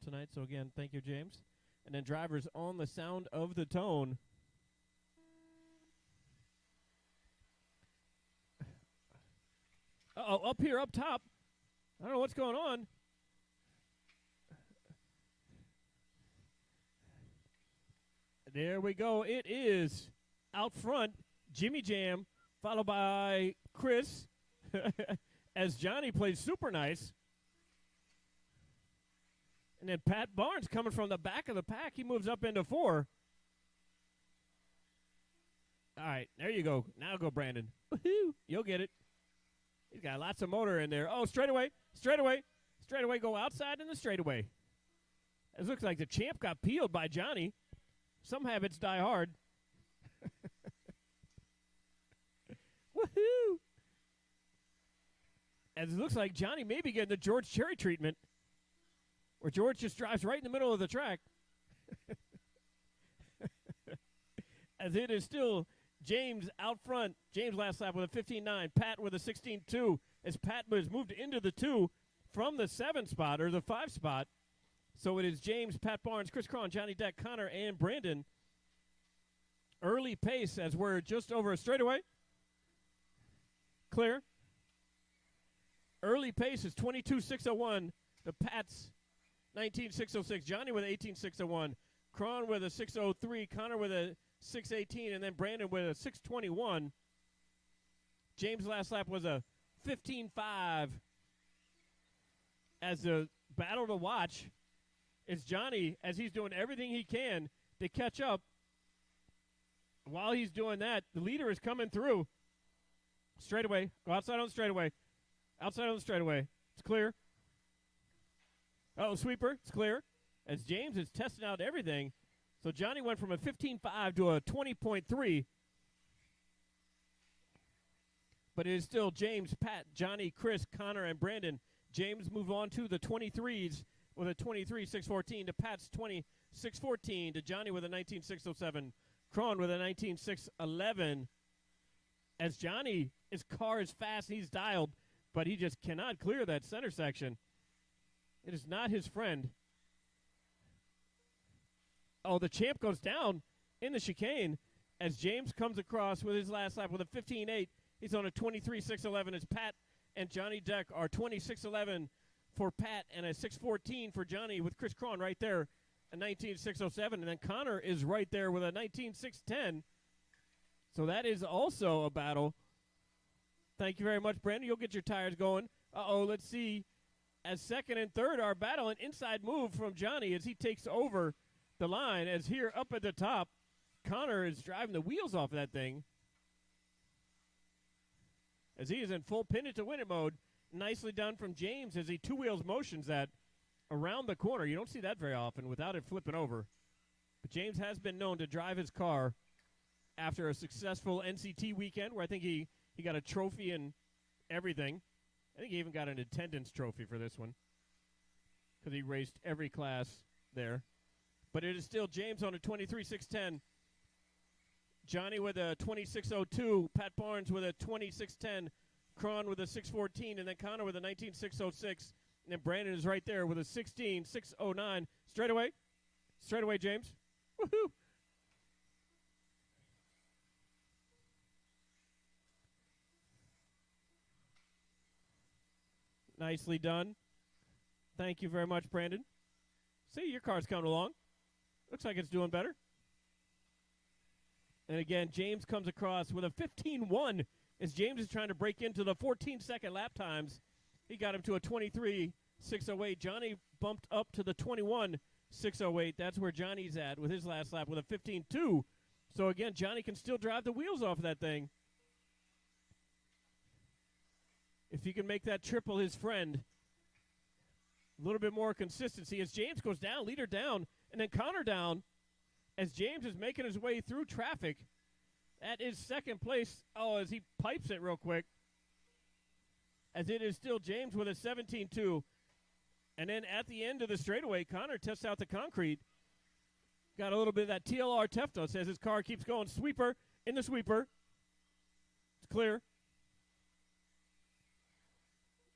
tonight. So, again, thank you, James. And then drivers on the sound of the tone. Uh-oh, up here, up top. I don't know what's going on. There we go. It is out front, Jimmy Jam, followed by Chris, as Johnny plays super nice. And then Pat Barnes coming from the back of the pack. He moves up into 4. All right, there you go. Now go, Brandon. Woohoo! You'll get it. He's got lots of motor in there. Oh, straightaway, straightaway, straightaway. Go outside in the straightaway. It looks like the champ got peeled by Johnny. Some habits die hard. Woohoo! As it looks like Johnny may be getting the George Cherry treatment, where George just drives right in the middle of the track. As it is still James out front. James last lap with a 15.9. Pat with a 16.2. As Pat has moved into the 2 from the 7 spot, or the 5 spot. So it is James, Pat Barnes, Cris Cron, Johnny Deck, Connor, and Brandon. Early pace as we're just over a straightaway. Clear. Early pace is 22.601. The Pats 19.606. Johnny with 18.601. Cron with a 6.03. Connor with a 6.18. And then Brandon with a 6.21. James' last lap was a 15.5. As the battle to watch is Johnny, as he's doing everything he can to catch up. While he's doing that, the leader is coming through. Straightaway. Go outside on the straightaway. Outside on the straightaway. It's clear. Sweeper. It's clear. As James is testing out everything. So Johnny went from a 15.5 to a 20.3. But it is still James, Pat, Johnny, Chris, Connor, and Brandon. James moved on to the 23s with a 23.614 to Pat's 20.614 to Johnny with a 19.607. Cron with a 19.611. As Johnny, his car is fast, he's dialed, but he just cannot clear that center section. It is not his friend. Oh, the champ goes down in the chicane as James comes across with his last lap with a 15.8. He's on a 23.611 as Pat and Johnny Deck are 26.11 for Pat and a 6.14 for Johnny with Cris Cron right there, a 19.607. And then Connor is right there with a 19.610. So that is also a battle. Thank you very much, Brandon. You'll get your tires going. Let's see. As second and third are battling. Inside move from Johnny as he takes over the line. As here up at the top, Connor is driving the wheels off of that thing. As he is in full pin it to win it mode. Nicely done from James as he 2 wheels motions that around the corner. You don't see that very often without it flipping over. But James has been known to drive his car after a successful NCT weekend where I think he got a trophy and everything. I think he even got an attendance trophy for this one because he raced every class there. But it is still James on a 23.610. Johnny with a 26.02. Pat Barnes with a 26.10. Cron with a 6.14. And then Connor with a 19.606. And then Brandon is right there with a 16.609. Straightaway. Straightaway, James. Woohoo! Nicely done. Thank you very much, Brandon. See, your car's coming along. Looks like it's doing better. And again, James comes across with a 15.1 as James is trying to break into the 14-second lap times. He got him to a 23.608. Johnny bumped up to the 21.608. That's where Johnny's at with his last lap with a 15.2. So again, Johnny can still drive the wheels off of that thing. If he can make that triple his friend, a little bit more consistency as James goes down, leader down, and then Connor down as James is making his way through traffic. That is second place. As he pipes it real quick. As it is still James with a 17.2. And then at the end of the straightaway, Connor tests out the concrete. Got a little bit of that TLR Teftos as his car keeps going. Sweeper in the sweeper. It's clear.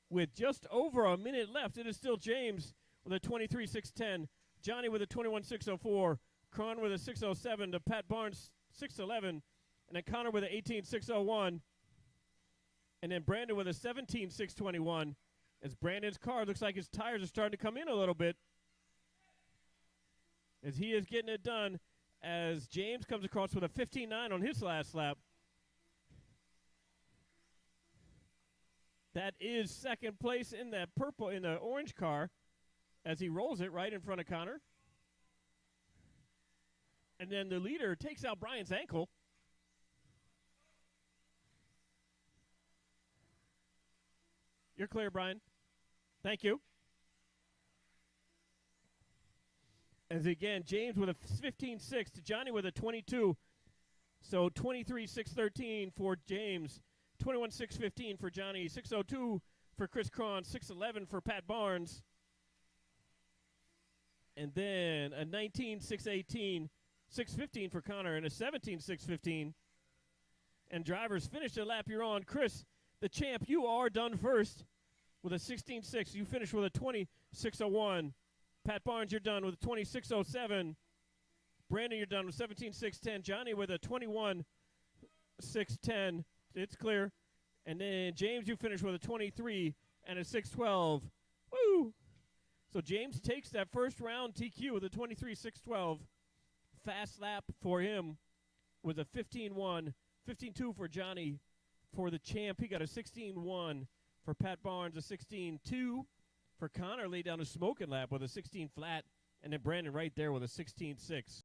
With just over a minute left, it is still James with a 23.610. Johnny with a 21.604. Cron with a 6.07 to Pat Barnes 6.11. And then Connor with an 18.601. And then Brandon with a 17.621. As Brandon's car looks like his tires are starting to come in a little bit. As he is getting it done. As James comes across with a 15.9 on his last lap. That is second place in that purple, in the orange car, as he rolls it right in front of Connor. And then the leader takes out Brian's ankle. You're clear, Brian. Thank you. As again, James with a 15.6 to Johnny with a 22. So 23.613 for James. 21.615 for Johnny, 6.02 for Cris Cron, 6.11 for Pat Barnes. And then a 19.618, 6.15 for Connor, and a 17.615. And drivers, finish the lap you're on. Chris, the champ, you are done first with a 16.6. You finish with a 20.601. Pat Barnes, you're done with a 26.07. Brandon, you're done with 17.610. Johnny with a 21.610. It's clear. And then James, you finish with a 23 and a 6.12. Woo! So James takes that first round TQ with a 23.612. Fast lap for him with a 15.1. 15.2 for Johnny for the champ. He got a 16.1 for Pat Barnes, a 16.2 for Connor. Laid down a smoking lap with a 16 flat. And then Brandon right there with a 16.6.